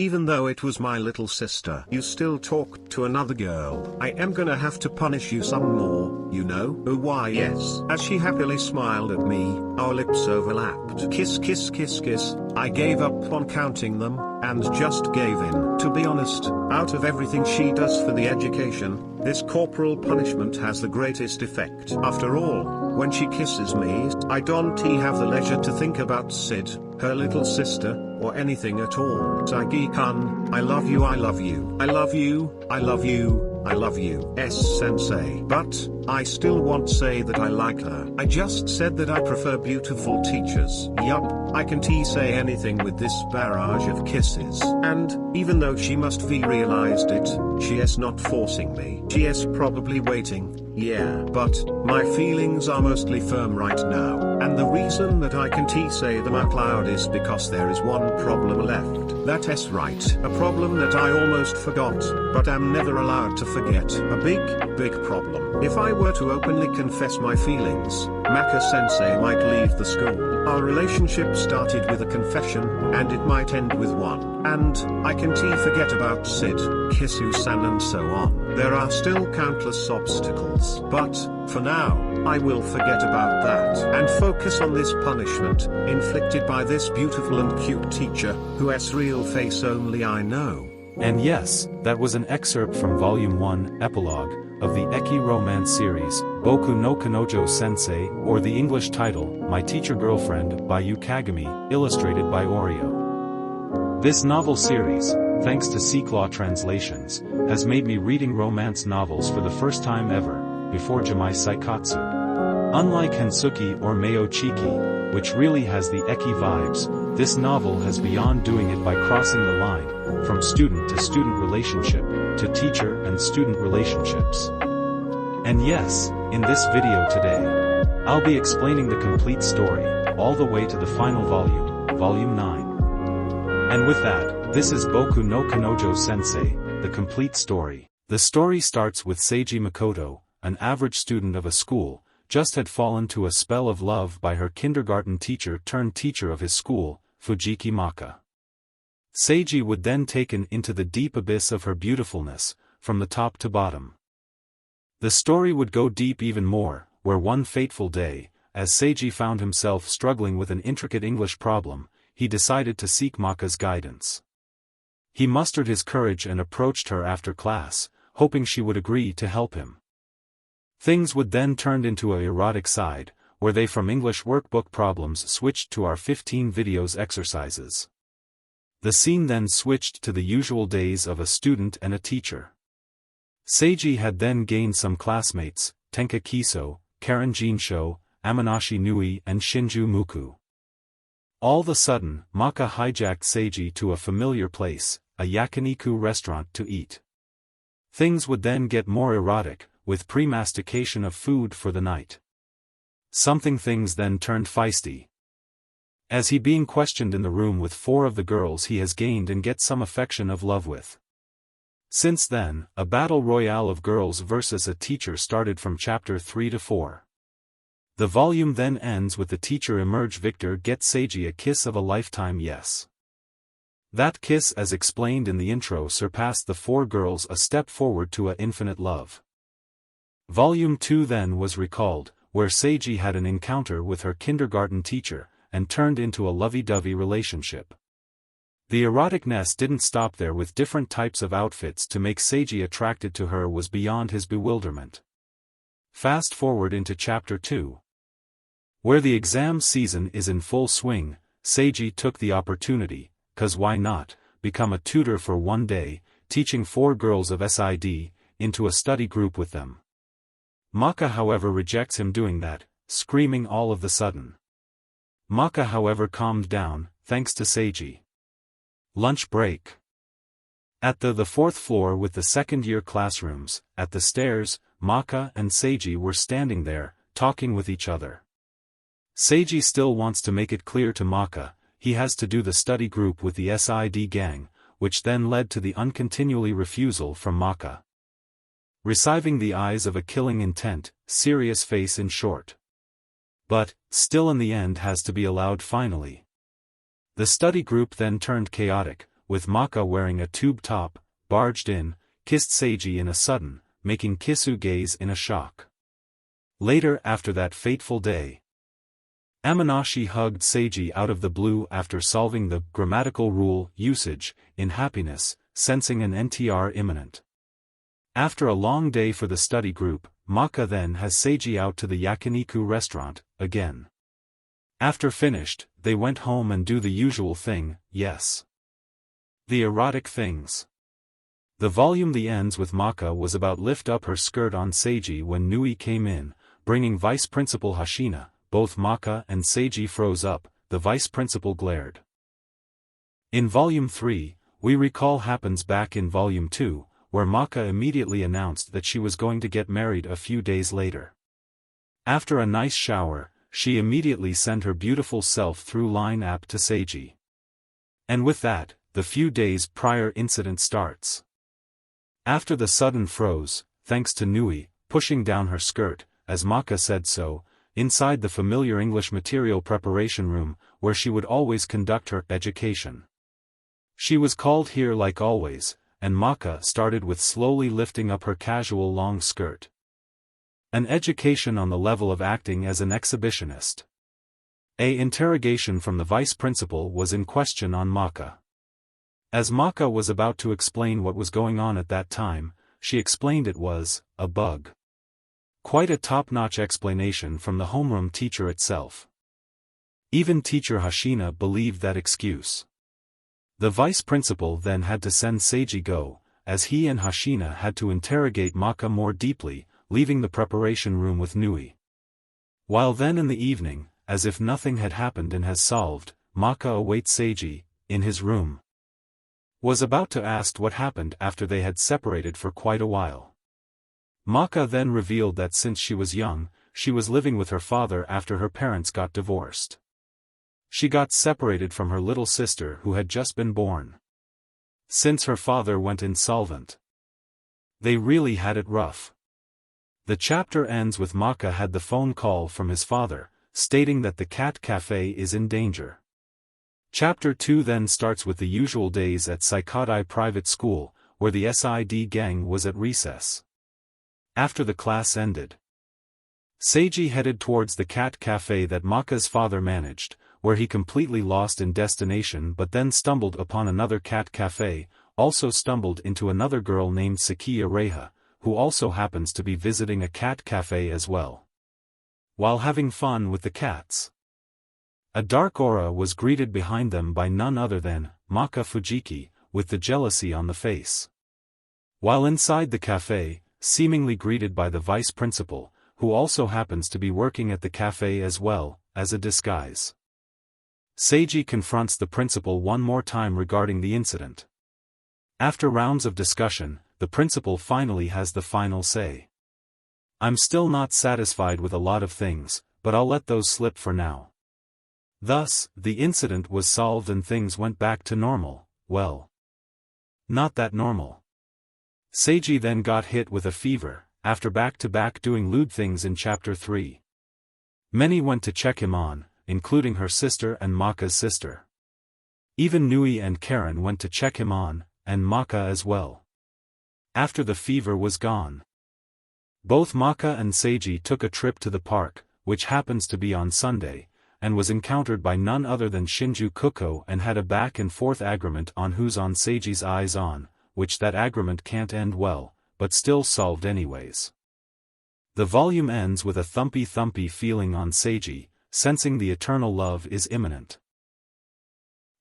Even though it was my little sister, you still talked to another girl. I am gonna have to punish you some more, you know? Oh why yes. As she happily smiled at me, our lips overlapped. Kiss kiss kiss kiss. I gave up on counting them, and just gave in. To be honest, out of everything she does for the education, this corporal punishment has the greatest effect. After all, when she kisses me, I don't have the leisure to think about Sid, her little sister, or anything at all. Sagi-kun, I love you, I love you, I love you, I love you, I love you. Sensei. But, I still won't say that I like her. I just said that I prefer beautiful teachers. Yup, I can say anything with this barrage of kisses. And, even though she must have realized it, she is not forcing me. She is probably waiting. Yeah, but, my feelings are mostly firm right now. And the reason that I can say them out loud is because there is one problem left. That is right. A problem that I almost forgot, but am never allowed to forget. A big problem. If I were to openly confess my feelings, Maka-sensei might leave the school. Our relationship started with a confession, and it might end with one. And, I can forget about Sid, Kisu-san and so on. There are still countless obstacles. But, for now, I will forget about that and focus on this punishment, inflicted by this beautiful and cute teacher, whose real face only I know. And yes, that was an excerpt from Volume 1, Epilogue, of the Eki romance series, Boku no Kanojo Sensei, or the English title, My Teacher Girlfriend, by Yu Kagami, illustrated by Oreo. This novel series, thanks to Seeklaw translations, has made me reading romance novels for the first time ever, before Jimai Saikatsu. Unlike Hensuki or Meo Chiki, which really has the Eki vibes, this novel has beyond doing it by crossing the line, from student to student relationship, to teacher and student relationships. And yes, in this video today, I'll be explaining the complete story, all the way to the final volume, Volume 9. And with that, this is Boku no Kanojo Sensei, the complete story. The story starts with Seiji Makoto, an average student of a school, just had fallen to a spell of love by her kindergarten teacher turned teacher of his school, Fujiki Maka. Seiji would then taken into the deep abyss of her beautifulness, from the top to bottom. The story would go deep even more, where one fateful day, as Seiji found himself struggling with an intricate English problem, he decided to seek Maka's guidance. He mustered his courage and approached her after class, hoping she would agree to help him. Things would then turn into a erotic side, where they from English workbook problems switched to our 15 videos exercises. The scene then switched to the usual days of a student and a teacher. Seiji had then gained some classmates, Tenka Kiso, Karen Jinsho, Amanashi Nui and Shinju Muku. All of a sudden, Maka hijacked Seiji to a familiar place, a yakiniku restaurant to eat. Things would then get more erotic, with pre-mastication of food for the night. Things then turned feisty. As he being questioned in the room with 4 of the girls he has gained and get some affection of love with. Since then, a battle royale of girls versus a teacher started from chapter 3 to 4. The volume then ends with the teacher emerge victor get Seiji a kiss of a lifetime yes. That kiss as explained in the intro surpassed the 4 girls a step forward to a infinite love. Volume 2 then was recalled, where Seiji had an encounter with her kindergarten teacher, and turned into a lovey-dovey relationship. The eroticness didn't stop there with different types of outfits to make Seiji attracted to her was beyond his bewilderment. Fast forward into chapter 2. Where the exam season is in full swing, Seiji took the opportunity, 'cause why not, become a tutor for one day, teaching 4 girls of SID, into a study group with them. Maka however rejects him doing that, screaming all of the sudden. Maka however calmed down, thanks to Seiji. Lunch break. At the 4th floor with the second-year classrooms, at the stairs, Maka and Seiji were standing there, talking with each other. Seiji still wants to make it clear to Maka, he has to do the study group with the SID gang, which then led to the uncontinually refusal from Maka. Receiving the eyes of a killing intent, serious face in short. But, still in the end has to be allowed finally. The study group then turned chaotic, with Maka wearing a tube top, barged in, kissed Seiji in a sudden, making Kisu gaze in a shock. Later after that fateful day, Amanashi hugged Seiji out of the blue after solving the grammatical rule usage in happiness, sensing an NTR imminent. After a long day for the study group, Maka then has Seiji out to the yakiniku restaurant, again. After finished, they went home and do the usual thing, yes. The erotic things. The volume the ends with Maka was about lift up her skirt on Seiji when Nui came in, bringing Vice Principal Hashina. Both Maka and Seiji froze up, the Vice Principal glared. In Volume 3, we recall happens back in Volume 2, where Maka immediately announced that she was going to get married a few days later. After a nice shower, she immediately sent her beautiful self through line app to Seiji. And with that, the few days prior incident starts. After the sudden froze, thanks to Nui, pushing down her skirt, as Maka said so, inside the familiar English material preparation room, where she would always conduct her education. She was called here like always, and Maka started with slowly lifting up her casual long skirt. An education on the level of acting as an exhibitionist. A interrogation from the vice principal was in question on Maka. As Maka was about to explain what was going on at that time, she explained it was a bug. Quite a top-notch explanation from the homeroom teacher itself. Even teacher Hashina believed that excuse. The vice principal then had to send Seiji go, as he and Hashina had to interrogate Maka more deeply, leaving the preparation room with Nui. While then in the evening, as if nothing had happened and has solved, Maka awaits Seiji, in his room. Was about to ask what happened after they had separated for quite a while. Maka then revealed that since she was young, she was living with her father after her parents got divorced. She got separated from her little sister who had just been born. Since her father went insolvent. They really had it rough. The chapter ends with Maka had the phone call from his father, stating that the cat cafe is in danger. Chapter 2 then starts with the usual days at Saikadai Private School, where the SID gang was at recess. After the class ended, Seiji headed towards the cat cafe that Maka's father managed, where he completely lost in destination but then stumbled upon another cat cafe, also stumbled into another girl named Sakiya Reiha, who also happens to be visiting a cat cafe as well. While having fun with the cats, a dark aura was greeted behind them by none other than Maka Fujiki, with the jealousy on the face. While inside the cafe, seemingly greeted by the vice principal, who also happens to be working at the cafe as well, as a disguise. Seiji confronts the principal one more time regarding the incident. After rounds of discussion, the principal finally has the final say. I'm still not satisfied with a lot of things, but I'll let those slip for now. Thus, the incident was solved and things went back to normal. Well, not that normal. Seiji then got hit with a fever, after back-to-back doing lewd things in Chapter 3. Many went to check him on, including her sister and Maka's sister. Even Nui and Karen went to check him on, and Maka as well. After the fever was gone, both Maka and Seiji took a trip to the park, which happens to be on Sunday, and was encountered by none other than Shinju Kuko and had a back-and-forth agreement on who's on Seiji's eyes on, which that agreement can't end well, but still solved anyways. The volume ends with a thumpy feeling on Seiji, sensing the eternal love is imminent.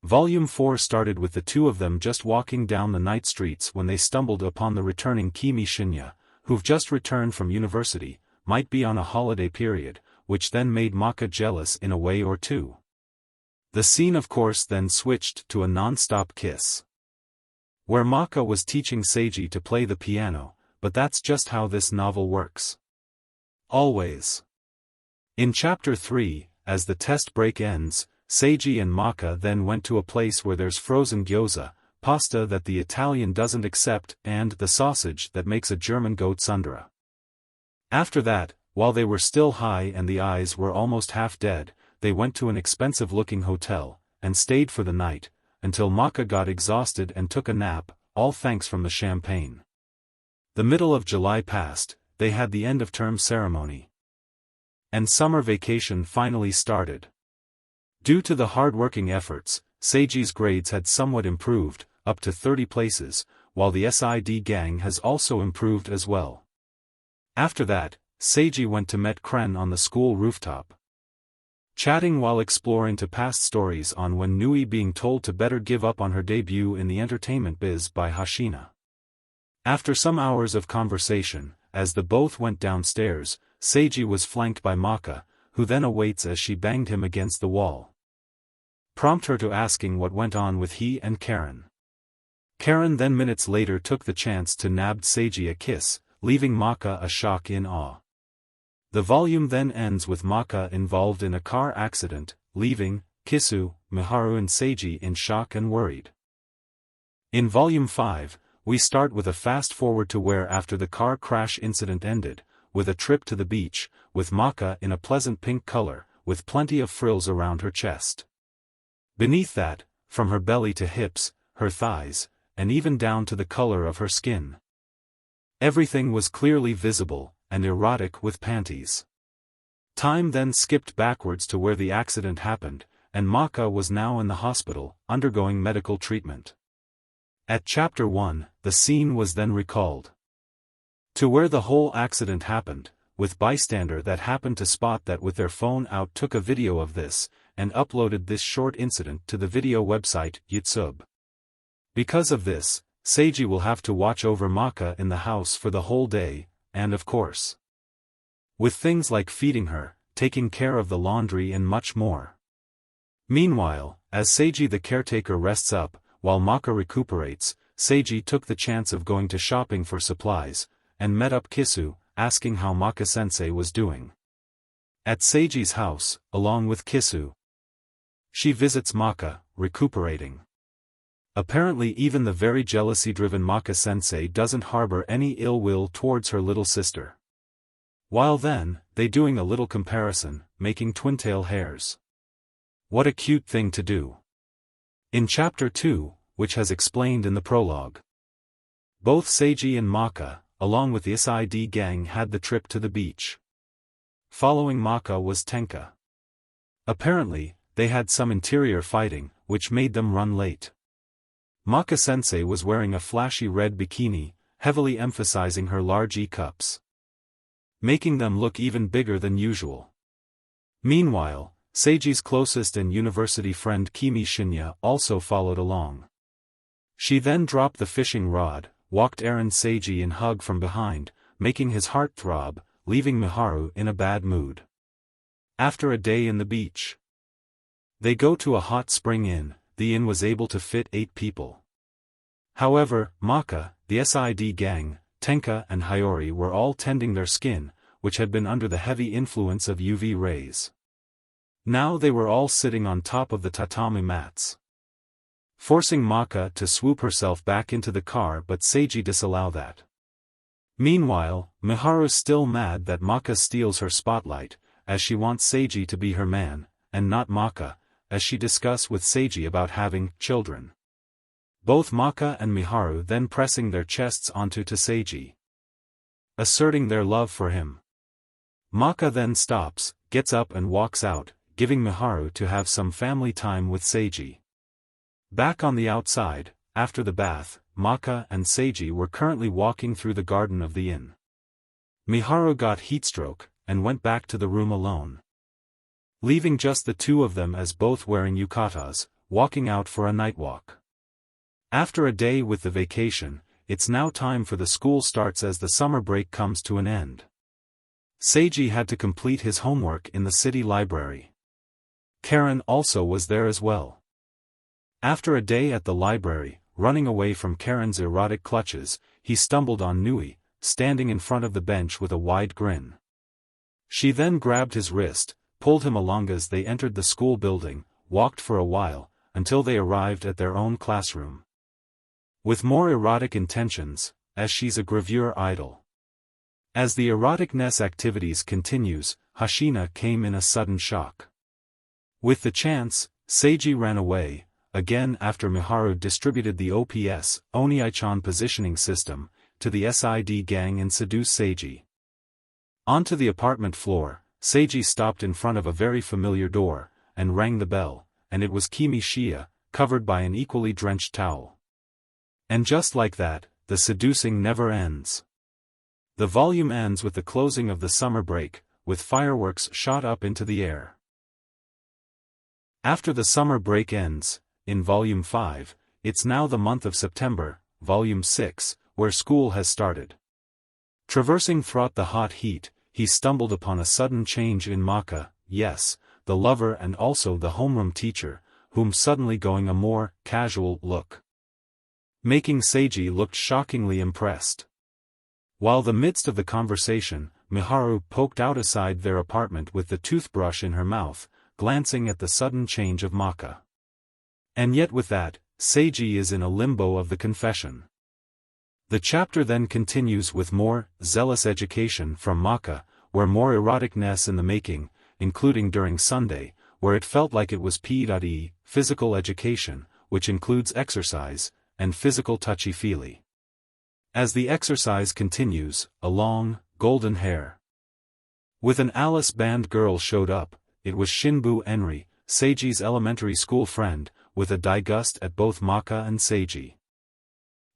Volume 4 started with the two of them just walking down the night streets when they stumbled upon the returning Kimi Shinya, who've just returned from university, might be on a holiday period, which then made Maka jealous in a way or two. The scene of course then switched to a non-stop kiss, where Maka was teaching Seiji to play the piano, but that's just how this novel works. Always. In Chapter 3, as the test break ends, Seiji and Maka then went to a place where there's frozen gyoza, pasta that the Italian doesn't accept, and the sausage that makes a German goat tsundere. After that, while they were still high and the eyes were almost half dead, they went to an expensive-looking hotel, and stayed for the night, until Maka got exhausted and took a nap, all thanks from the champagne. The middle of July passed, they had the end-of-term ceremony. And summer vacation finally started. Due to the hard-working efforts, Seiji's grades had somewhat improved, up to 30 places, while the SID gang has also improved as well. After that, Seiji went to meet Kren on the school rooftop. Chatting while exploring to past stories on when Nui being told to better give up on her debut in the entertainment biz by Hashina. After some hours of conversation, as the both went downstairs, Seiji was flanked by Maka, who then awaits as she banged him against the wall. Prompt her to asking what went on with he and Karen. Karen then minutes later took the chance to nabbed Seiji a kiss, leaving Maka a shock in awe. The volume then ends with Maka involved in a car accident, leaving Kisu, Miharu and Seiji in shock and worried. In Volume 5, we start with a fast-forward to where after the car crash incident ended, with a trip to the beach, with Maka in a pleasant pink color, with plenty of frills around her chest. Beneath that, from her belly to hips, her thighs, and even down to the color of her skin. Everything was clearly visible, and erotic with panties. Time then skipped backwards to where the accident happened, and Maka was now in the hospital, undergoing medical treatment. At Chapter 1, the scene was then recalled to where the whole accident happened, with bystander that happened to spot that with their phone out took a video of this, and uploaded this short incident to the video website, YouTube. Because of this, Seiji will have to watch over Maka in the house for the whole day, and of course, with things like feeding her, taking care of the laundry and much more. Meanwhile, as Seiji the caretaker rests up, while Maka recuperates, Seiji took the chance of going to shopping for supplies, and met up Kisu, asking how Maka Sensei was doing. At Seiji's house, along with Kisu, she visits Maka, recuperating. Apparently even the very jealousy-driven Maka Sensei doesn't harbor any ill will towards her little sister. While then, they doing a little comparison, making twin-tail hairs. What a cute thing to do. In Chapter 2, which has explained in the prologue, both Seiji and Maka, along with the SID gang had the trip to the beach. Following Maka was Tenka. Apparently, they had some interior fighting, which made them run late. Maka Sensei was wearing a flashy red bikini, heavily emphasizing her large E-cups, making them look even bigger than usual. Meanwhile, Seiji's closest and university friend Kimi Shinya also followed along. She then dropped the fishing rod, walked Eren Seiji and hugged from behind, making his heart throb, leaving Miharu in a bad mood. After a day in the beach, they go to a hot spring inn. The inn was able to fit 8 people. However, Maka, the SID gang, Tenka and Hiyori were all tending their skin, which had been under the heavy influence of UV rays. Now they were all sitting on top of the tatami mats, forcing Maka to swoop herself back into the car, but Seiji disallowed that. Meanwhile, Miharu's still mad that Maka steals her spotlight, as she wants Seiji to be her man, and not Maka, as she discussed with Seiji about having children. Both Maka and Miharu then pressing their chests onto Seiji, asserting their love for him. Maka then stops, gets up and walks out, giving Miharu to have some family time with Seiji. Back on the outside, after the bath, Maka and Seiji were currently walking through the garden of the inn. Miharu got heatstroke, and went back to the room alone, leaving just the two of them as both wearing yukatas, walking out for a night walk. After a day with the vacation, it's now time for the school starts as the summer break comes to an end. Seiji had to complete his homework in the city library. Karen also was there as well. After a day at the library, running away from Karen's erotic clutches, he stumbled on Nui, standing in front of the bench with a wide grin. She then grabbed his wrist, pulled him along as they entered the school building, walked for a while, until they arrived at their own classroom. With more erotic intentions, as she's a gravure idol. As the eroticness activities continues, Hashina came in a sudden shock. With the chance, Seiji ran away, again after Miharu distributed the OPS, Oniichan positioning system, to the SID gang and seduced Seiji. Onto the apartment floor, Seiji stopped in front of a very familiar door, and rang the bell, and it was Kimi Shia, covered by an equally drenched towel. And just like that, the seducing never ends. The volume ends with the closing of the summer break, with fireworks shot up into the air. After the summer break ends, in Volume 5, it's now the month of September, Volume 6, where school has started. Traversing throughout the hot heat, he stumbled upon a sudden change in Maka, yes, the lover and also the homeroom teacher, whom suddenly going a more casual look. Making Seiji looked shockingly impressed. While the midst of the conversation, Miharu poked out aside their apartment with the toothbrush in her mouth, glancing at the sudden change of Maka. And yet with that, Seiji is in a limbo of the confession. The chapter then continues with more zealous education from Maka, where more eroticness in the making, including during Sunday, where it felt like it was P.E. physical education, which includes exercise, and physical touchy-feely. As the exercise continues, a long, golden hair with an Alice band girl showed up. It was Shinbu Enri, Seiji's elementary school friend, with a disgust at both Maka and Seiji.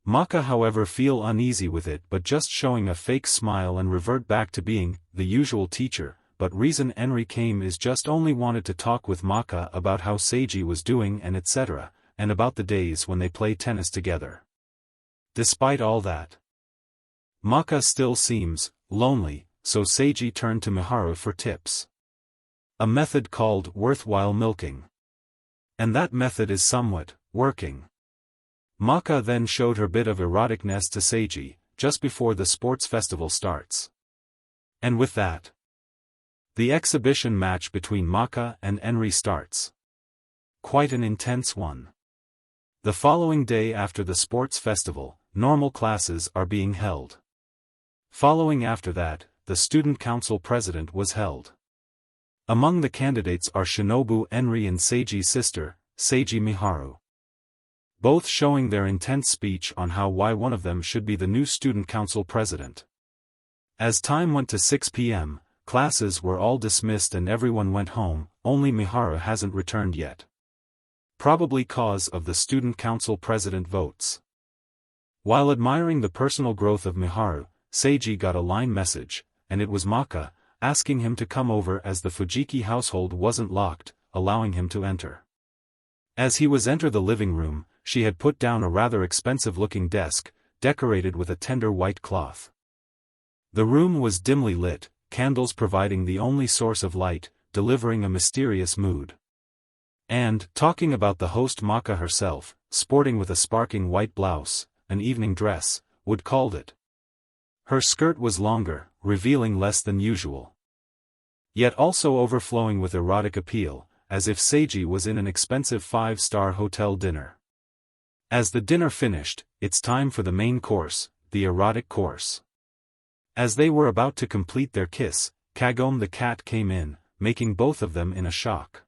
Maka however feel uneasy with it but just showing a fake smile and revert back to being the usual teacher, but reason Enri came is just only wanted to talk with Maka about how Seiji was doing and etc., and about the days when they play tennis together. Despite all that, Maka still seems lonely, so Seiji turned to Miharu for tips. A method called worthwhile milking. And that method is somewhat working. Maka then showed her bit of eroticness to Seiji, just before the sports festival starts. And with that, the exhibition match between Maka and Enri starts. Quite an intense one. The following day after the sports festival, normal classes are being held. Following after that, the student council president was held. Among the candidates are Shinobu Enri and Seiji's sister, Seiji Miharu. Both showing their intense speech on why one of them should be the new student council president. As time went to 6 p.m., classes were all dismissed and everyone went home, only Miharu hasn't returned yet. Probably cause of the student council president votes. While admiring the personal growth of Miharu, Seiji got a line message, and it was Maka, asking him to come over as the Fujiki household wasn't locked, allowing him to enter. As he was enter the living room, she had put down a rather expensive-looking desk, decorated with a tender white cloth. The room was dimly lit, candles providing the only source of light, delivering a mysterious mood. And, talking about the host Maka herself, sporting with a sparkling white blouse, an evening dress, would called it. Her skirt was longer, revealing less than usual. Yet also overflowing with erotic appeal, as if Seiji was in an expensive 5-star hotel dinner. As the dinner finished, it's time for the main course, the erotic course. As they were about to complete their kiss, Kagome the cat came in, making both of them in a shock.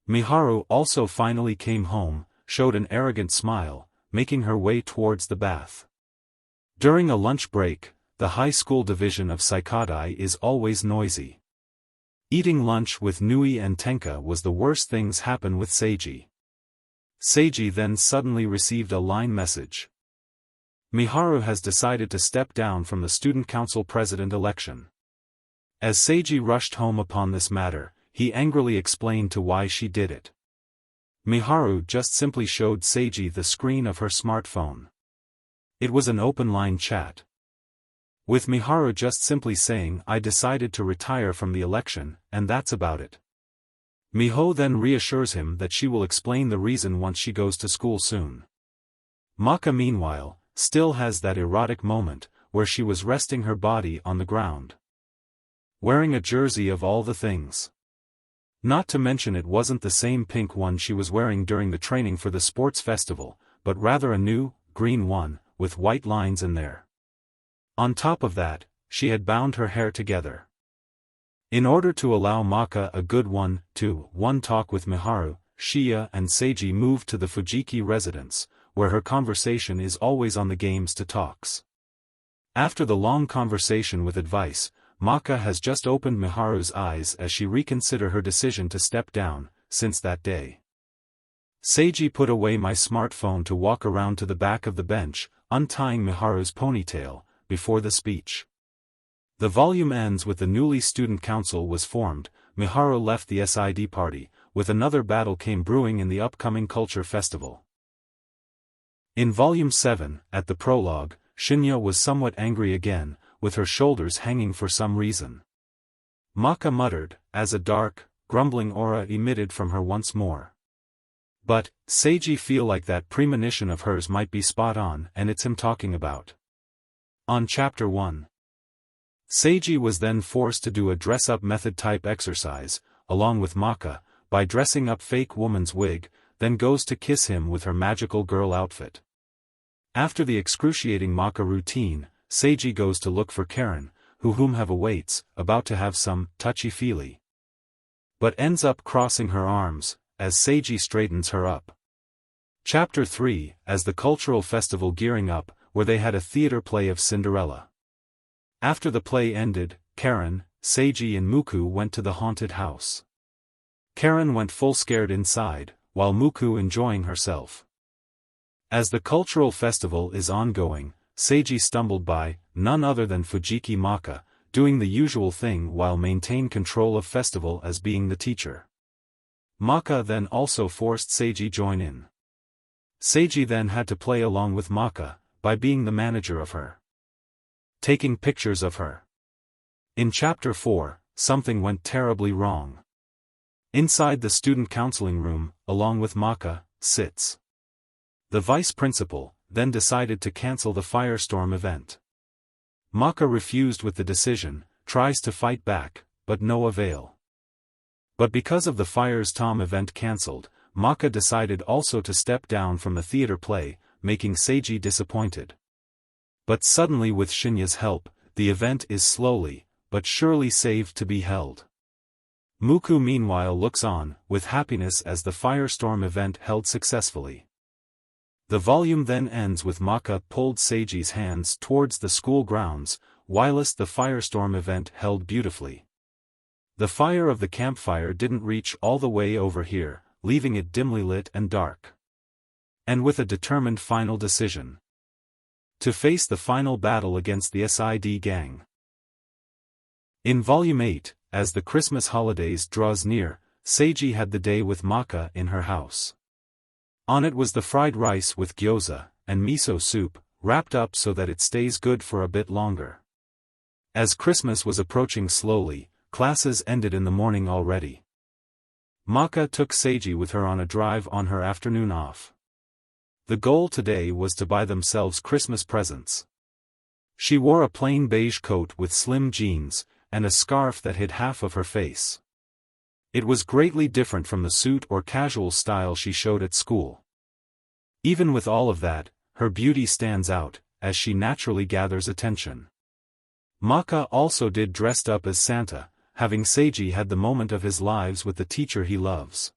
Miharu also finally came home, showed an arrogant smile, making her way towards the bath. During a lunch break, the high school division of Saikadai is always noisy. Eating lunch with Nui and Tenka was the worst things happen with Seiji. Seiji then suddenly received a line message. Miharu has decided to step down from the student council president election. As Seiji rushed home upon this matter, he angrily explained to why she did it. Miharu just simply showed Seiji the screen of her smartphone. It was an open-line chat. With Miharu just simply saying, "I decided to retire from the election, and that's about it." Miho then reassures him that she will explain the reason once she goes to school soon. Maka meanwhile, still has that erotic moment, where she was resting her body on the ground. Wearing a jersey of all the things. Not to mention it wasn't the same pink one she was wearing during the training for the sports festival, but rather a new, green one, with white lines in there. On top of that, she had bound her hair together. In order to allow Maka a good one-to-one talk with Miharu, Shia and Seiji moved to the Fujiki residence, where her conversation is always on the games to talks. After the long conversation with advice, Maka has just opened Miharu's eyes as she reconsider her decision to step down. Since that day, Seiji put away my smartphone to walk around to the back of the bench, untying Miharu's ponytail, before the speech. The volume ends with the newly student council was formed. Miharu left the SID party, with another battle came brewing in the upcoming culture festival. In volume 7, at the prologue, Shinya was somewhat angry again, with her shoulders hanging for some reason. Maka muttered, as a dark, grumbling aura emitted from her once more. But, Seiji feel like that premonition of hers might be spot on and it's him talking about. On Chapter 1. Seiji was then forced to do a dress-up method type exercise, along with Maka, by dressing up fake woman's wig, then goes to kiss him with her magical girl outfit. After the excruciating Maka routine, Seiji goes to look for Karen, whom have awaits, about to have some touchy-feely. But ends up crossing her arms, as Seiji straightens her up. Chapter 3, as the cultural festival gearing up, where they had a theater play of Cinderella. After the play ended, Karen, Seiji and Muku went to the haunted house. Karen went full scared inside, while Muku enjoying herself. As the cultural festival is ongoing, Seiji stumbled by, none other than Fujiki Maka, doing the usual thing while maintain control of festival as being the teacher. Maka then also forced Seiji join in. Seiji then had to play along with Maka, by being the manager of her. Taking pictures of her. In Chapter 4, something went terribly wrong. Inside the student counseling room, along with Maka, sits the vice principal, then decided to cancel the firestorm event. Maka refused with the decision, tries to fight back, but no avail. But because of the firestorm event cancelled, Maka decided also to step down from the theater play, making Seiji disappointed. But suddenly with Shinya's help, the event is slowly, but surely saved to be held. Muku meanwhile looks on, with happiness as the firestorm event held successfully. The volume then ends with Maka pulled Seiji's hands towards the school grounds, whilst the firestorm event held beautifully. The fire of the campfire didn't reach all the way over here, leaving it dimly lit and dark. And with a determined final decision to face the final battle against the SID gang. In Volume 8, as the Christmas holidays draws near, Seiji had the day with Maka in her house. On it was the fried rice with gyoza, and miso soup, wrapped up so that it stays good for a bit longer. As Christmas was approaching slowly, classes ended in the morning already. Maka took Seiji with her on a drive on her afternoon off. The goal today was to buy themselves Christmas presents. She wore a plain beige coat with slim jeans, and a scarf that hid half of her face. It was greatly different from the suit or casual style she showed at school. Even with all of that, her beauty stands out, as she naturally gathers attention. Maka also did dressed up as Santa, having Seiji had the moment of his lives with the teacher he loves.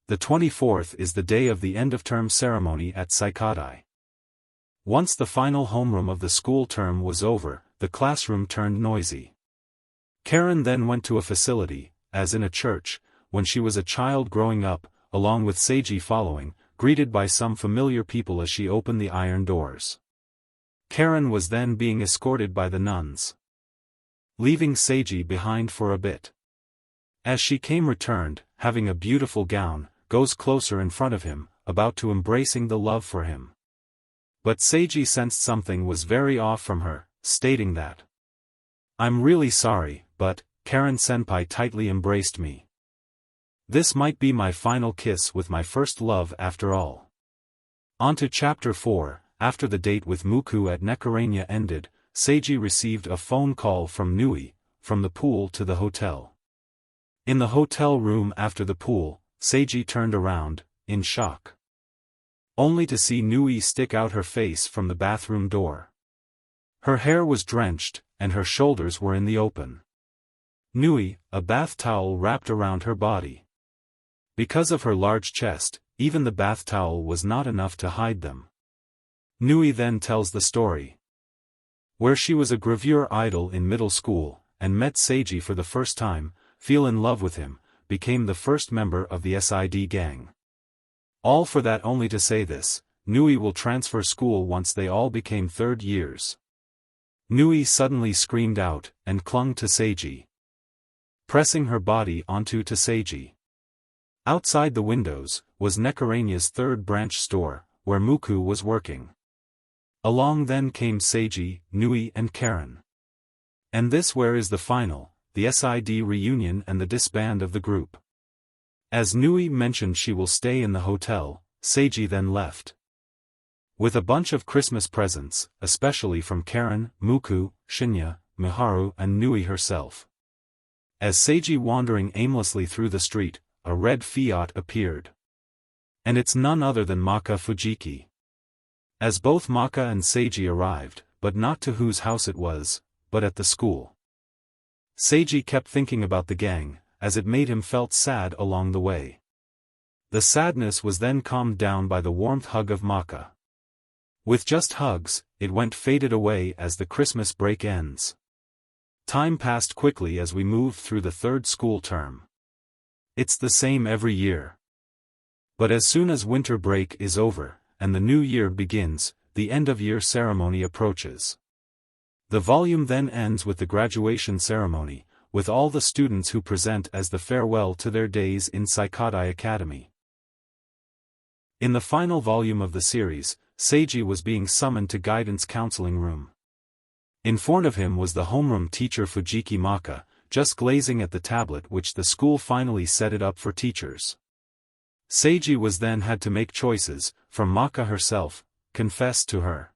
The 24th is the day of the end-of-term ceremony at Saikadai. Once the final homeroom of the school term was over, the classroom turned noisy. Karen then went to a facility, as in a church, when she was a child growing up, along with Seiji following, greeted by some familiar people as she opened the iron doors. Karen was then being escorted by the nuns, leaving Seiji behind for a bit. As she came returned, having a beautiful gown, goes closer in front of him, about to embracing the love for him. But Seiji sensed something was very off from her, stating that, "I'm really sorry, but Karen-senpai tightly embraced me. This might be my final kiss with my first love after all." On to Chapter 4, after the date with Muku at Nekaranya ended, Seiji received a phone call from Nui, from the pool to the hotel. In the hotel room after the pool, Seiji turned around, in shock. Only to see Nui stick out her face from the bathroom door. Her hair was drenched, and her shoulders were in the open. Nui, a bath towel wrapped around her body. Because of her large chest, even the bath towel was not enough to hide them. Nui then tells the story. Where she was a gravure idol in middle school, and met Seiji for the first time, fell in love with him, became the first member of the SID gang. All for that only to say this, Nui will transfer school once they all became third years. Nui suddenly screamed out, and clung to Seiji, pressing her body onto Seiji. Outside the windows, was Nekaranya's third branch store, where Muku was working. Along then came Seiji, Nui and Karen. And this where is the final, the SID reunion and the disband of the group. As Nui mentioned she will stay in the hotel, Seiji then left. With a bunch of Christmas presents, especially from Karen, Muku, Shinya, Miharu and Nui herself. As Seiji wandering aimlessly through the street, a red Fiat appeared. And it's none other than Maka Fujiki. As both Maka and Seiji arrived, but not to whose house it was, but at the school. Seiji kept thinking about the gang, as it made him felt sad along the way. The sadness was then calmed down by the warmth hug of Maka. With just hugs, it went faded away as the Christmas break ends. Time passed quickly as we moved through the third school term. It's the same every year. But as soon as winter break is over, and the new year begins, the end-of-year ceremony approaches. The volume then ends with the graduation ceremony, with all the students who present as the farewell to their days in Saikadai Academy. In the final volume of the series, Seiji was being summoned to guidance counseling room. In front of him was the homeroom teacher Fujiki Maka, just glazing at the tablet which the school finally set it up for teachers. Seiji was then had to make choices, from Maka herself, confess to her,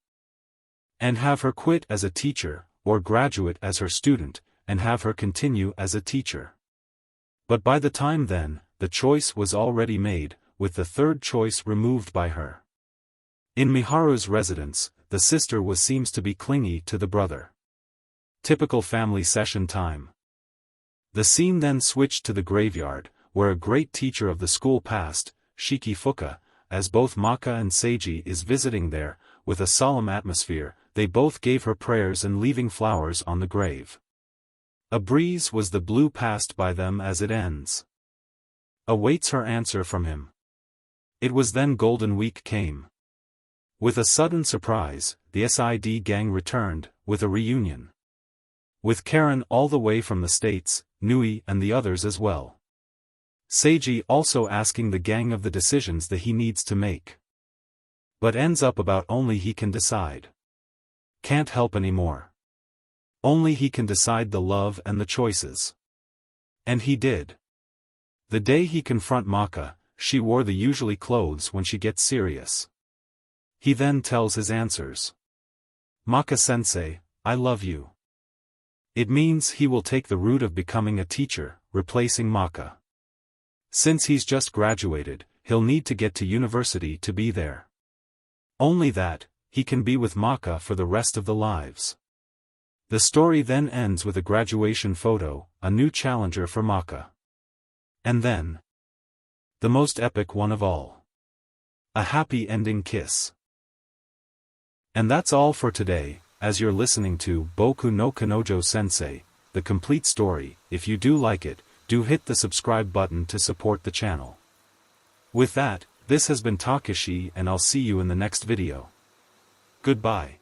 and have her quit as a teacher, or graduate as her student, and have her continue as a teacher. But by the time then, the choice was already made, with the third choice removed by her. In Miharu's residence, the sister seems to be clingy to the brother. Typical family session time. The scene then switched to the graveyard, where a great teacher of the school passed, Shiki Fuka, as both Maka and Seiji is visiting there, with a solemn atmosphere, they both gave her prayers and leaving flowers on the grave. A breeze was the blue passed by them as it ends. Awaits her answer from him. It was then Golden Week came. With a sudden surprise, the SID gang returned, with a reunion. With Karen all the way from the States, Nui and the others as well. Seiji also asking the gang of the decisions that he needs to make. But ends up about only he can decide. Can't help anymore. Only he can decide the love and the choices. And he did. The day he confront Maka, she wore the usually clothes when she gets serious. He then tells his answers. Maka Sensei, I love you. It means he will take the route of becoming a teacher, replacing Maka. Since he's just graduated, he'll need to get to university to be there. Only that, he can be with Maka for the rest of the lives. The story then ends with a graduation photo, a new challenger for Maka. And then, the most epic one of all. A happy ending kiss. And that's all for today, as you're listening to Boku no Kanojo Sensei, the complete story. If you do like it, do hit the subscribe button to support the channel. With that, this has been Takeshi and I'll see you in the next video. Goodbye.